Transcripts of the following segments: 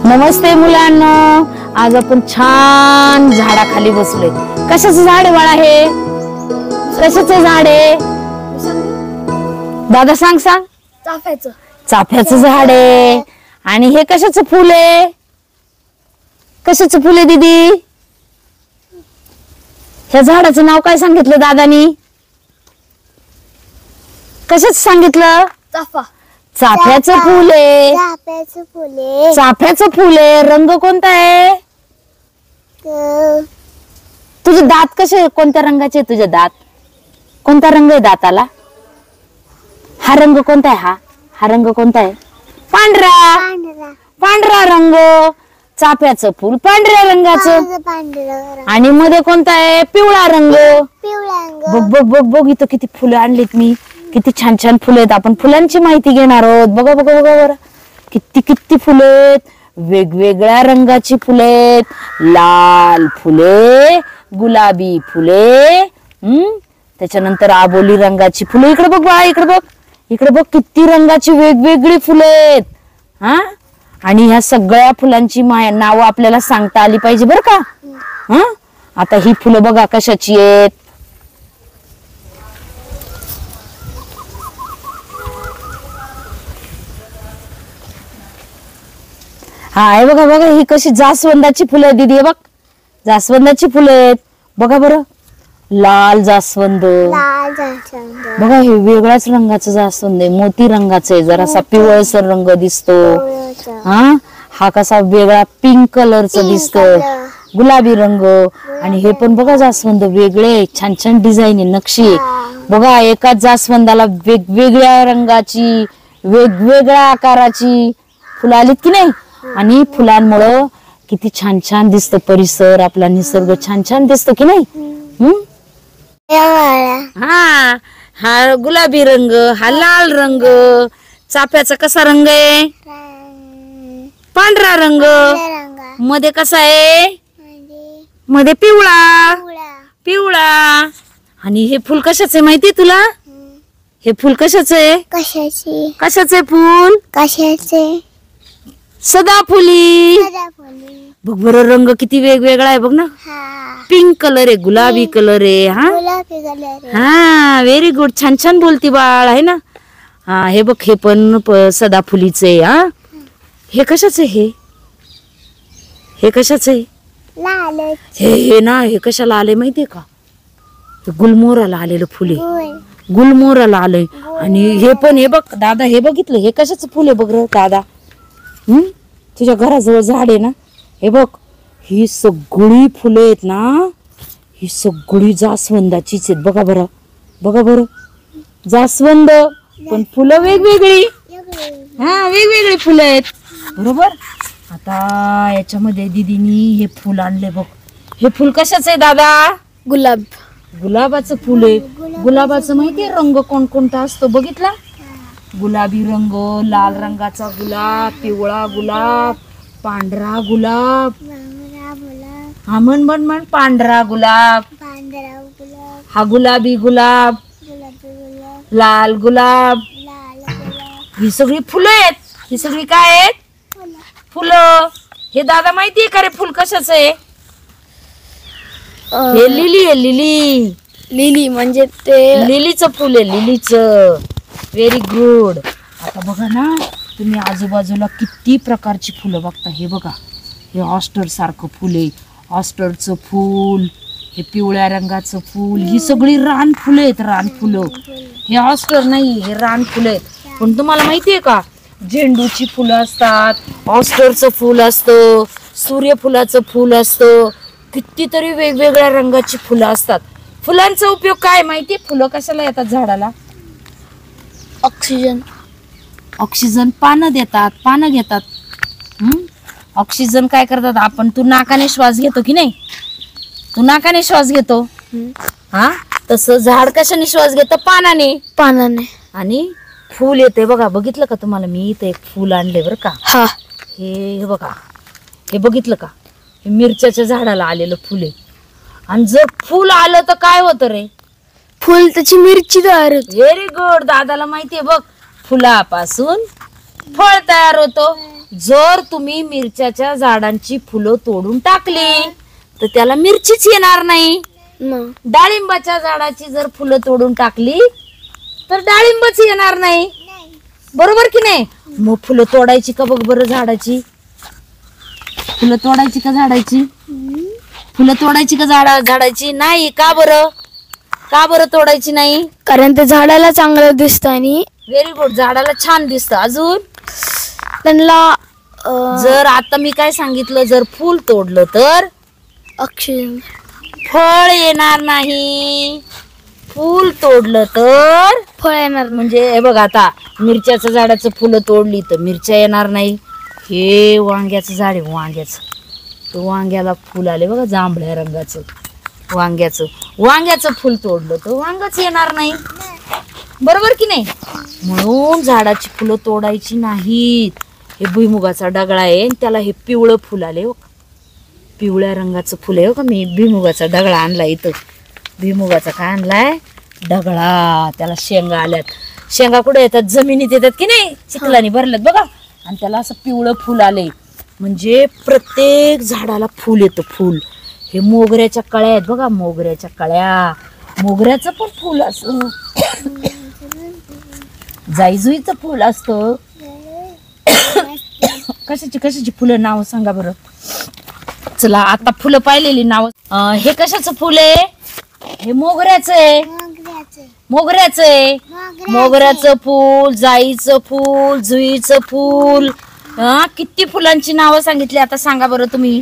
नमस्ते मुलांनो, आज आपण छान झाडाखाली बसलोय. कशाचं झाड आहे बाळा? हे कशाचं झाड आहे दादा? सांग सांग. चाफ्याचं. चाफ्याचं झाड आहे. आणि हे कशाचं फुल आहे? कशाचं फुल आहे दीदी? ह्या झाडाचं नाव काय सांगितलं दादानी? कशाच सांगितलं? चाफा. चाफ्याचं फुल आहे. चाफ्याचं फुल आहे. चाफ्याचं फुल आहे. रंग कोणता आहे? तुझे दात कसे, कोणत्या रंगाचे तुझे दात? कोणता रंग आहे दाताला? हा रंग कोणता आहे? हा रंग कोणता आहे? पांढरा. पांढरा रंग. चाफ्याचं फुल पांढऱ्या रंगाचं. आणि मध्ये कोणता आहे? पिवळा रंग. बघ बघ बघ बघ, इथं किती फुलं आणलीत मी. किती छान छान फुलं आहेत. आपण फुलांची माहिती घेणार आहोत. बघा बघा बघा बरं, किती किती फुलं आहेत. वेगवेगळ्या रंगाची फुले आहेत. लाल फुले, गुलाबी फुले, त्याच्यानंतर आबोली रंगाची फुले. इकडे बघ बाळा, इकडे बघ, इकडे बघ, किती रंगाची वेगवेगळी फुले आहेत. हा, आणि ह्या सगळ्या फुलांची नावं आपल्याला सांगता आली पाहिजे बरं का. हा, आता ही फुलं बघा कशाची आहेत. हा, हे बघा बघा, ही कशी जास्वंदाची फुलं आहे दीदी. हे बघ, जास्वंदाची फुलं आहेत. बघा बरं, लाल जास्वंद. बघा, हे वेगळ्याच रंगाचं जास्वंद आहे. मोती रंगाचं आहे. जरासा पिवळसर रंग दिसतो. हा कसा वेगळा पिंक कलरचा दिसतो, गुलाबी रंग. आणि हे पण बघा जास्वंद वेगळे, छान छान डिझाईन आहे, नक्षी. बघा, एकाच जास्वंदाला वेगवेगळ्या रंगाची, वेगवेगळ्या आकाराची फुलं आलीत की नाही. आणि फुलांमुळं किती छान छान दिसतं परिसर, आपला निसर्ग छान छान दिसतो की नाही. हा, हा गुलाबी रंग, हा लाल रंग. चाफ्याचा कसा रंग आहे? पांढरा रंग. मध्ये कसा आहे? मध्ये पिवळा. पिवळा. आणि हे फुल कशाचं आहे माहितीये तुला? हे फुल कशाचं आहे? कशाचं आहे फुल? सदाफुली. बघ बरं, रंग किती वेगवेगळा आहे बघ ना. पिंक कलर आहे, गुलाबी कलर आहे. हा, व्हेरी गुड, छान छान बोलती बाळ, आहे ना. हा, हे बघ, हे पण सदाफुलीचं आहे. हा, हे कशाचं आहे? हे कशाचं आहे? हे ना, हे कशाला आले माहितीये का? गुलमोहराला आलेलं फुले, गुलमोहराला आलंय. आणि हे पण, हे बघ दादा, हे बघितलं, हे कशाचं फुल आहे बघ रे दादा? तुझ्या घराजवळ झाड आहे ना, हे बघ, ही सगळी फुलं आहेत ना, ही सगळी जास्वंदाचीच आहेत. बघा बरं, बघा बरं, जास्वंद, पण फुलं वेगवेगळी. हा, वेगवेगळी फुलं आहेत बरोबर. आता याच्यामध्ये दीदीनी हे फुल आणले बघ. हे फुल कशाचं आहे दादा? गुलाब. गुलाबाचं फुल आहे. गुलाबाचं माहितीये रंग कोणकोणता असतो बघितला? गुलाबी रंग, लाल रंगाचा गुलाब, पिवळा गुलाब, पांढरा गुलाब. हा, म्हण पांढरा गुलाब. हा गुलाबी गुलाब, लाल गुलाब. ही सगळी फुलं आहेत. ही सगळी काय आहेत? फुलं. हे दादा माहितीये का रे फुल कशाचं आहे? हे लिली आहे. लिली. लिली म्हणजे ते लिलीचं फुल आहे, लिलीचं. Very good. आता बघा ना तुम्ही, आजूबाजूला किती प्रकारची फुलं बघता. हे बघा, हे ऑस्टर सारखं फुल आहे, ऑस्टरचं फुल. हे पिवळ्या रंगाचं फुल. ही सगळी रान फुलं आहेत, रान फुलं. हे ऑस्टर नाही, हे रान फुलं आहेत. पण तुम्हाला माहितीये का, झेंडूची फुलं असतात, ऑस्टरचं फुल असतं, सूर्यफुलाचं फुल असतं, कितीतरी वेगवेगळ्या रंगाची फुलं असतात. फुलांचा उपयोग काय माहितीये? फुलं कशाला येतात झाडाला? ऑक्सिजन. ऑक्सिजन पानं देतात, पानं घेतात. ऑक्सिजन काय करतात? आपण, तू नाकाने श्वास घेतो की नाही? तू नाकाने श्वास घेतो. हा, तसं झाड कशाने श्वास घेतं? पानाने. आणि फूल येते बघा. बघितलं का तुम्हाला? मी इथे एक फूल आणले बरं का. हा, हे बघा, हे बघितलं का? हे मिरच्याच्या झाडाला आलेलं फुल आहे. आणि जर फुल आलं तर काय होतं रे? फुल त्याची मिरची तयार होते. व्हेरी गुड, दादाला माहितीये बघ. फुलापासून फळ तयार होतो. जर तुम्ही मिरच्याच्या झाडांची फुलं तोडून टाकली तर त्याला मिरचीच येणार नाही. मग डाळिंबाच्या झाडाची जर फुलं तोडून टाकली तर डाळिंबच येणार नाही. बरोबर की नाही? मग फुलं तोडायची का बघ बरं झाडाची? फुलं तोडायची का झाडाची? फुलं तोडायची का झाडाची नाही? का बरं? का बरं तोडायची नाही? कारण ते झाडाला चांगलं दिसतं आणि व्हेरी गुड, झाडाला छान दिसतं. अजून त्यांना जर आता मी काय सांगितलं, जर फुल तोडलं तर ऑक्सिजन फळ येणार नाही. फुल तोडलं तर फळ येणार. म्हणजे हे बघ, आता मिरच्याचं झाडाचं फुलं तोडली तर मिरच्या येणार नाही. हे वांग्याचं झाड आहे, वांग्याचं, वांग्याला फुल आले बघा जांभळ्या रंगाचं. वांग्याचं फुल तोडलं तर वांगच येणार नाही. बरोबर की नाही? म्हणून झाडाची फुलं तोडायची नाहीत. हे भुईमुगाचा डगळा आहे आणि त्याला हे पिवळं फुल आले हो, पिवळ्या रंगाचं फुल आहे हो का. मी भुईमुगाचा डगळा आणलाय इथं. भुईमुगाचा काय आणलाय? डगळा. त्याला शेंगा आल्यात. शेंगा कुठे येतात? जमिनीत येतात की नाही, चिखलानी भरल्यात बघा. आणि त्याला असं पिवळं फुल आले. म्हणजे प्रत्येक झाडाला फुल येतं, फुल. हे मोगऱ्याच्या कळ्या आहेत बघा, मोगऱ्याच्या कळ्या. मोगऱ्याचं पण फुल असं, जाईजुईचं फुल असतं. कशाची फुलं नाव सांगा बरं. चला आता फुलं पाहिलेली नाव. हे कशाचं फुल आहे? हे मोगऱ्याचं आहे. मोगऱ्याचं फुल, जाईचं फुल, जुईचं फुल. किती फुलांची नावं सांगितली आता सांगा बरं तुम्ही.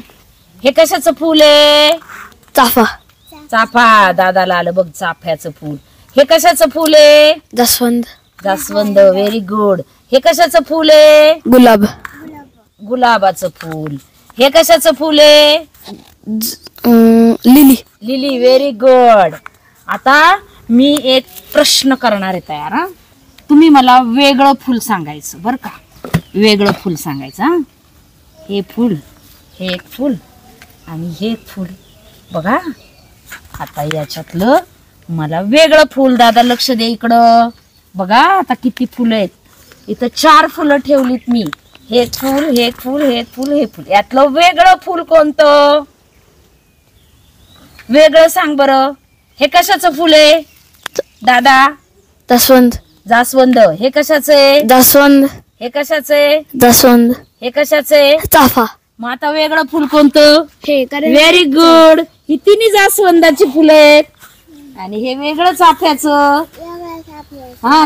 हे कशाचं फुल आहे? चाफा. चाफा. दादाला आलं बघ चाफ्याचं फुल. हे कशाचं फुल आहे? जास्वंद. Very good. हे कशाचं फुल आहे? गुलाब. गुलाबाचं फुल. हे कशाचं फुल आहे? लिली. Very good. आता मी एक प्रश्न करणार आहे तयार. तुम्ही मला वेगळं फुल सांगायचं बरं का. वेगळं फुल सांगायचं. हे फुल, हे एक फुल आणि हे एक फुल. बघा आता याच्यातलं मला वेगळं फुल. दादा लक्ष दे इकडं. बघा आता किती फुलं आहेत. इथं 4 फुलं ठेवलीत मी. हे फुल, हे फुल, हे फुल, हे फुल. यातलं वेगळं फुल कोणतं? वेगळं सांग बरं. हे कशाचं फुल आहे दादा? जास्वंद. हे कशाचं आहे? जास्वंद. हे कशाचं आहे? जास्वंद. हे कशाचं आहे? चाफा. मग आता वेगळं फुल कोणतं? हे व्हेरी गुड. ही तिन्ही जास्वंदाची फुलं आहेत आणि हे वेगळं चाफ्याचं.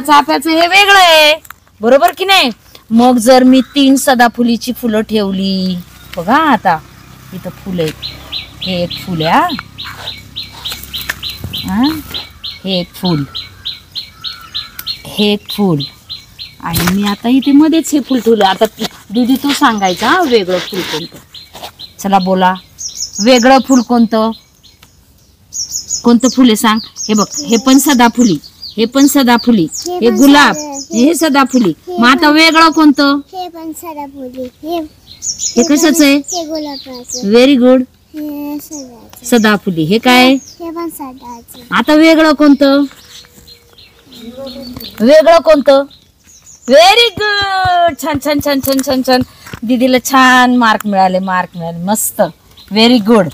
चाफ्याचं हे वेगळं आहे. बरोबर की नाही? मग जर मी 3 सदाफुलीची फुलं ठेवली, बघा आता इथं फुलं आहेत. हे एक फुल आहे, हे एक फुल, हे एक फुल आणि मी आता इथे मध्येच हे फुल ठेवलं. आता दीदी तू सांगायचा वेगळं फुल कोणतं. चला बोला. वेगळं फुल कोणतं? कोणतं फुल आहे सांग. हे बघ, हे पण सदाफुली, हे पण सदाफुली, हे गुलाब, हे सदाफुली. मग आता वेगळं कोणतं? हे पण सदाफुली. हे कशाचं आहे? हे गुलाबाचं. Very good. हे सदाफुली. हे काय? हे पण सदाचं. आता वेगळं कोणतं? वेगळं कोणतं? Very good. छान छान छान छान छान छान. दीदीला छान मार्क मिळाले. मस्त. Very good.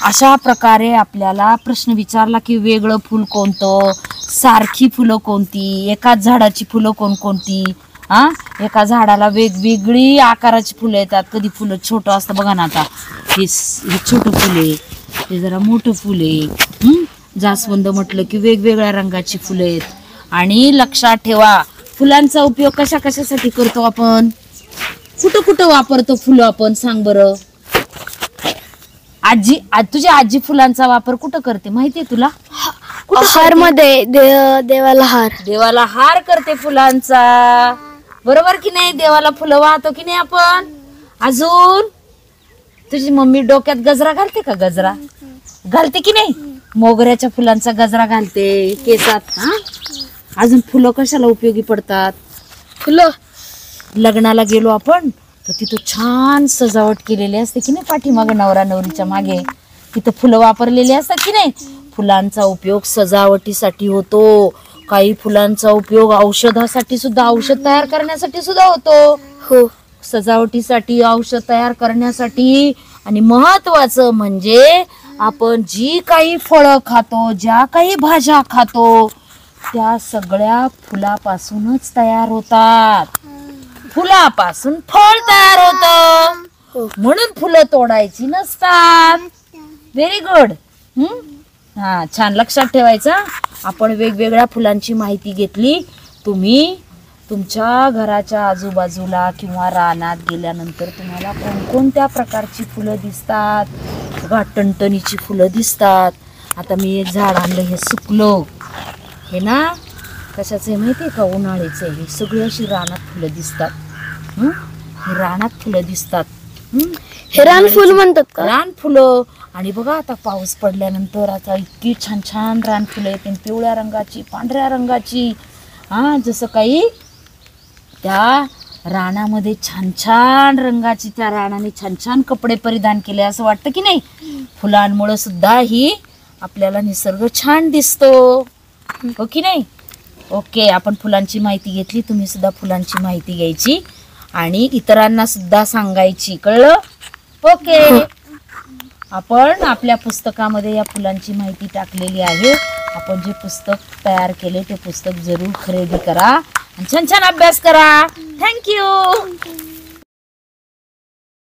अशा प्रकारे आपल्याला प्रश्न विचारला की वेगळं फुल कोणतं, सारखी फुलं कोणती, एकाच झाडाची फुलं कोणकोणती. एका झाडाला वेगवेगळी आकाराची फुलं येतात. कधी फुलं छोटं असतं बघा ना. आता हे छोटं फुल आहे, हे जरा मोठं फुल आहे. जास्वंद म्हटलं की वेगवेगळ्या रंगाची फुलं आहेत. आणि लक्षात ठेवा, फुलांचा उपयोग कशासाठी करतो आपण? कुठं कुठं वापरतो फुलं आपण सांग बरं. तुझी आजी फुलांचा वापर कुठं करते माहितीये तुला? हार मध्ये. देवाला हार करते फुलांचा. बरोबर की नाही? देवाला फुलं वाहतो की नाही आपण. अजून तुझी मम्मी डोक्यात गजरा घालते का? गजरा घालते की नाही? मोगऱ्याच्या फुलांचा गजरा घालते केसात. अजून फुलं कशाला उपयोगी पडतात? फुलं लग्नाला गेलो आपण तर तिथं छान सजावट केलेली असते की नाही, पाठीमागे नवरा नवरीच्या मागे तिथं फुलं वापरलेली असतात की नाही. फुलांचा उपयोग सजावटीसाठी होतो. काही फुलांचा उपयोग औषधासाठी सुद्धा, औषध तयार करण्यासाठी सुद्धा होतो. सजावटीसाठी, औषध तयार करण्यासाठी, आणि महत्वाचं म्हणजे आपण जी काही फळं खातो, ज्या काही भाज्या खातो, त्या सगळ्या फुलापासूनच तयार होतात. फुलापासून फळ तयार होतं, म्हणून फुलं तोडायची नसतात. Very good. हा, छान लक्षात ठेवायचं. आपण वेगवेगळ्या फुलांची माहिती घेतली. तुम्ही तुमच्या घराच्या आजूबाजूला किंवा रानात गेल्यानंतर तुम्हाला कोणकोणत्या प्रकारची फुलं दिसतात? बघा, टणटणीची फुलं दिसतात. आता मी एक झाड आणलं, हे सुकलो, हे ना कशाचं आहे माहिती आहे का? उन्हाळ्याचं आहे. हे सगळी अशी रानात फुलं दिसतात. हे रानात फुलं दिसतात. हे रानफुल म्हणतात का? रानफुलं. आणि बघा, आता पाऊस पडल्यानंतर आता इतकी छान छान रानफुलं येतील, पिवळ्या रंगाची, पांढऱ्या रंगाची. जसं काही त्या रानामध्ये छान छान रंगाची, त्या रानाने छान छान कपडे परिधान केले असं वाटतं की नाही? फुलांमुळे सुद्धा ही आपल्याला निसर्ग छान दिसतो, हो की नाही? ओके, आपण फुलांची माहिती घेतली. तुम्ही सुद्धा फुलांची माहिती घ्यायची आणि इतरांना सुद्धा सांगायची. कळलं? ओके. आपण आपल्या पुस्तकामध्ये या फुलांची माहिती टाकलेली आहे. आपण जे पुस्तक तयार केले ते पुस्तक जरूर खरेदी करा आणि छान छान अभ्यास करा. थँक्यू.